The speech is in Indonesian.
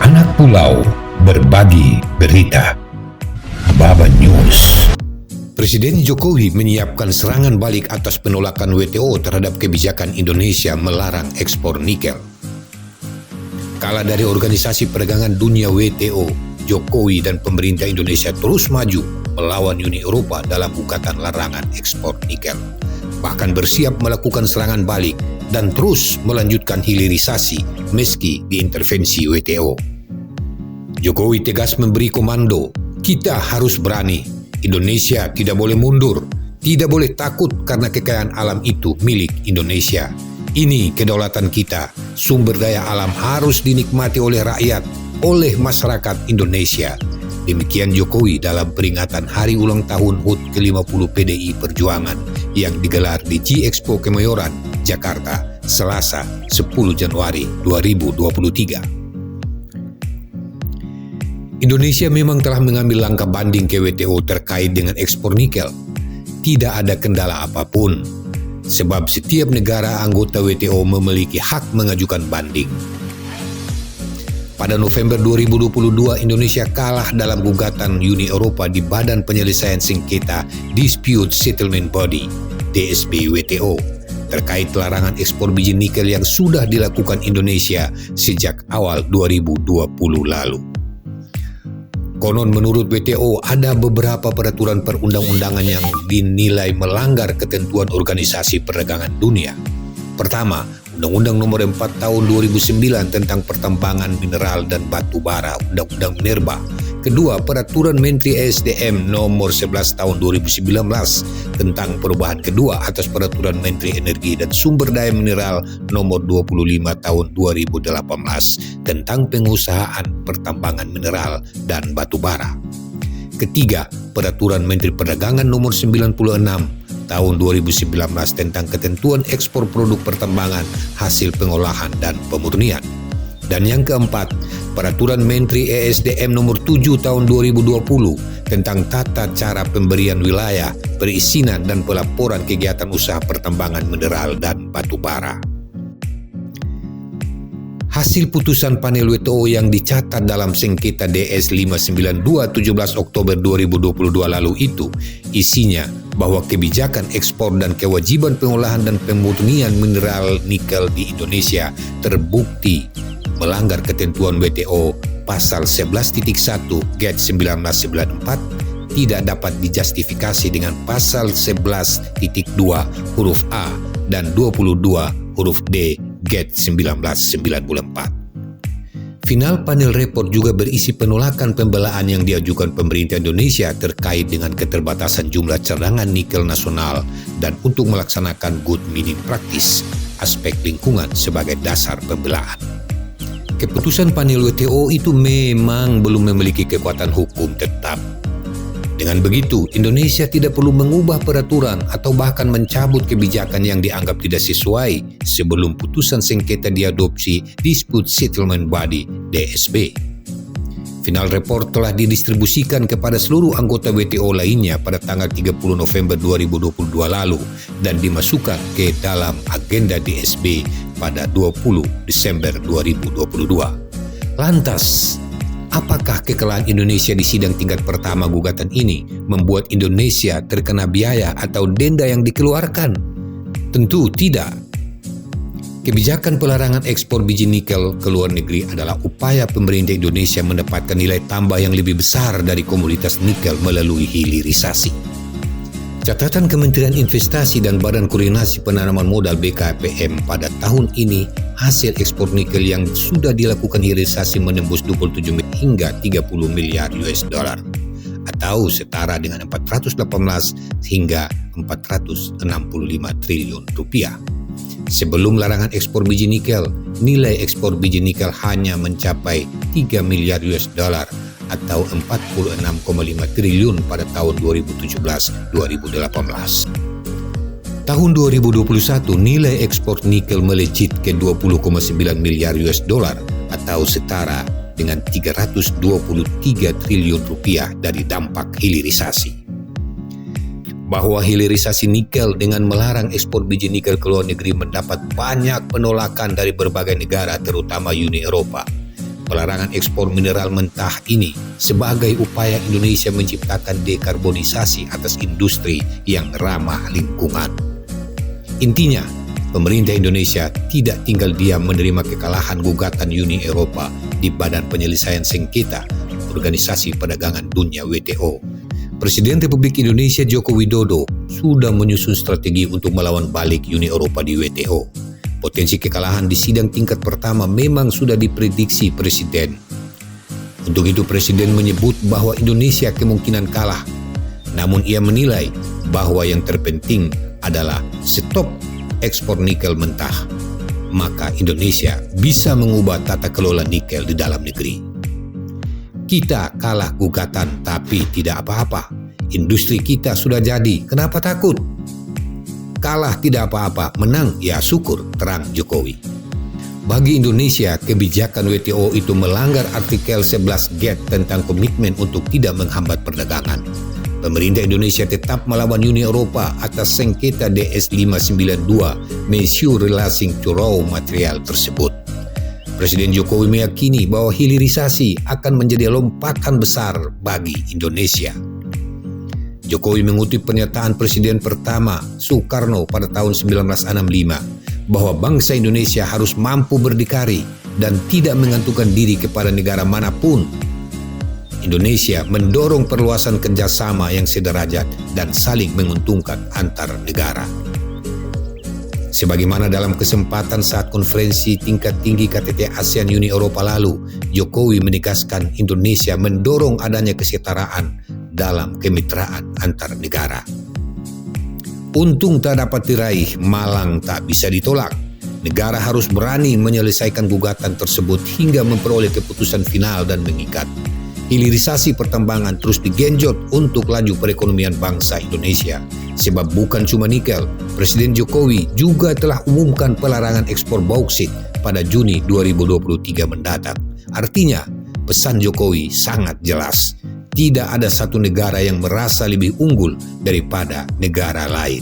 Anak Pulau berbagi berita. Baba News. Presiden Jokowi menyiapkan serangan balik atas penolakan WTO terhadap kebijakan Indonesia melarang ekspor nikel. Kala dari Organisasi Perdagangan Dunia WTO, Jokowi dan pemerintah Indonesia terus maju melawan Uni Eropa dalam gugatan larangan ekspor nikel. Bahkan bersiap melakukan serangan balik dan terus melanjutkan hilirisasi meski diintervensi WTO. Jokowi tegas memberi komando, kita harus berani. Indonesia tidak boleh mundur, tidak boleh takut karena kekayaan alam itu milik Indonesia. Ini kedaulatan kita, sumber daya alam harus dinikmati oleh rakyat, oleh masyarakat Indonesia. Demikian Jokowi dalam peringatan Hari Ulang Tahun HUT ke-50 PDI Perjuangan yang digelar di G-Expo Kemayoran, Jakarta, Selasa 10 Januari 2023. Indonesia memang telah mengambil langkah banding ke WTO terkait dengan ekspor nikel. Tidak ada kendala apapun, sebab setiap negara anggota WTO memiliki hak mengajukan banding. Pada November 2022, Indonesia kalah dalam gugatan Uni Eropa di Badan Penyelesaian Sengketa Dispute Settlement Body (DSB) WTO terkait larangan ekspor biji nikel yang sudah dilakukan Indonesia sejak awal 2020 lalu. Konon menurut WTO ada beberapa peraturan perundang-undangan yang dinilai melanggar ketentuan Organisasi Perdagangan Dunia. Pertama, Undang-Undang Nomor 4 Tahun 2009 tentang Pertambangan Mineral dan Batu Bara, Undang-Undang Minerba. Kedua, Peraturan Menteri ESDM Nomor 11 Tahun 2019 tentang perubahan kedua atas Peraturan Menteri Energi dan Sumber Daya Mineral Nomor 25 Tahun 2018 tentang pengusahaan pertambangan mineral dan batu bara. Ketiga, Peraturan Menteri Perdagangan Nomor 96 Tahun 2019 tentang ketentuan ekspor produk pertambangan, hasil pengolahan dan pemurnian. Dan yang keempat, Peraturan Menteri ESDM Nomor 7 Tahun 2020 tentang tata cara pemberian wilayah, perizinan dan pelaporan kegiatan usaha pertambangan mineral dan batu bara. Hasil putusan panel WTO yang dicatat dalam sengketa DS 592 17 Oktober 2022 lalu itu isinya bahwa kebijakan ekspor dan kewajiban pengolahan dan pemurnian mineral nikel di Indonesia terbukti melanggar ketentuan WTO pasal 11.1 GATT 1994 tidak dapat dijustifikasi dengan pasal 11.2 huruf A dan 22 huruf D GATT 1994. Final panel report juga berisi penolakan pembelaan yang diajukan pemerintah Indonesia terkait dengan keterbatasan jumlah cadangan nikel nasional dan untuk melaksanakan good mining practice, aspek lingkungan sebagai dasar pembelaan. Keputusan panel WTO itu memang belum memiliki kekuatan hukum tetap. Dengan begitu, Indonesia tidak perlu mengubah peraturan atau bahkan mencabut kebijakan yang dianggap tidak sesuai sebelum putusan sengketa diadopsi Dispute Settlement Body (DSB). Final report telah didistribusikan kepada seluruh anggota WTO lainnya pada tanggal 30 November 2022 lalu dan dimasukkan ke dalam agenda DSB pada 20 Desember 2022. Lantas, apakah kekalahan Indonesia di sidang tingkat pertama gugatan ini membuat Indonesia terkena biaya atau denda yang dikeluarkan? Tentu tidak. Kebijakan pelarangan ekspor biji nikel ke luar negeri adalah upaya pemerintah Indonesia mendapatkan nilai tambah yang lebih besar dari komoditas nikel melalui hilirisasi. Catatan Kementerian Investasi dan Badan Koordinasi Penanaman Modal BKPM pada tahun ini, hasil ekspor nikel yang sudah dilakukan hilirisasi menembus 27 hingga 30 miliar US dollar atau setara dengan 418 hingga 465 triliun rupiah. Sebelum larangan ekspor biji nikel, nilai ekspor biji nikel hanya mencapai 3 miliar US dollar atau 46,5 triliun pada tahun 2017-2018. Tahun 2021, nilai ekspor nikel melejit ke 20,9 miliar US dollar atau setara dengan 323 triliun rupiah dari dampak hilirisasi. bahwa hilirisasi nikel dengan melarang ekspor biji nikel ke luar negeri mendapat banyak penolakan dari berbagai negara, terutama Uni Eropa. Pelarangan ekspor mineral mentah ini sebagai upaya Indonesia menciptakan dekarbonisasi atas industri yang ramah lingkungan. Intinya, pemerintah Indonesia tidak tinggal diam menerima kekalahan gugatan Uni Eropa di Badan Penyelesaian Sengketa Organisasi Perdagangan Dunia WTO. Presiden Republik Indonesia Joko Widodo sudah menyusun strategi untuk melawan balik Uni Eropa di WTO. Potensi kekalahan di sidang tingkat pertama memang sudah diprediksi Presiden. Untuk itu Presiden menyebut bahwa Indonesia kemungkinan kalah. Namun ia menilai bahwa yang terpenting adalah stop ekspor nikel mentah. Maka Indonesia bisa mengubah tata kelola nikel di dalam negeri. Kita kalah gugatan tapi tidak apa-apa. Industri kita sudah jadi, kenapa takut? Kalah tidak apa-apa, menang ya syukur, terang Jokowi. Bagi Indonesia, kebijakan WTO itu melanggar artikel 11 GATT tentang komitmen untuk tidak menghambat perdagangan. Pemerintah Indonesia tetap melawan Uni Eropa atas sengketa DS 592 Measure Relating to Raw Material tersebut. Presiden Jokowi meyakini bahwa hilirisasi akan menjadi lompatan besar bagi Indonesia. Jokowi mengutip pernyataan Presiden pertama Soekarno pada tahun 1965 bahwa bangsa Indonesia harus mampu berdikari dan tidak menggantungkan diri kepada negara manapun. Indonesia mendorong perluasan kerjasama yang sederajat dan saling menguntungkan antar negara. Sebagaimana dalam kesempatan saat konferensi tingkat tinggi KTT ASEAN Uni Eropa lalu, Jokowi menegaskan Indonesia mendorong adanya kesetaraan dalam kemitraan antar negara. Untung tak dapat diraih, malang tak bisa ditolak. Negara harus berani menyelesaikan gugatan tersebut hingga memperoleh keputusan final dan mengikat. Hilirisasi pertambangan terus digenjot untuk laju perekonomian bangsa Indonesia. Sebab bukan cuma nikel, Presiden Jokowi juga telah umumkan pelarangan ekspor bauksit pada Juni 2023 mendatang. Artinya, pesan Jokowi sangat jelas. Tidak ada satu negara yang merasa lebih unggul daripada negara lain.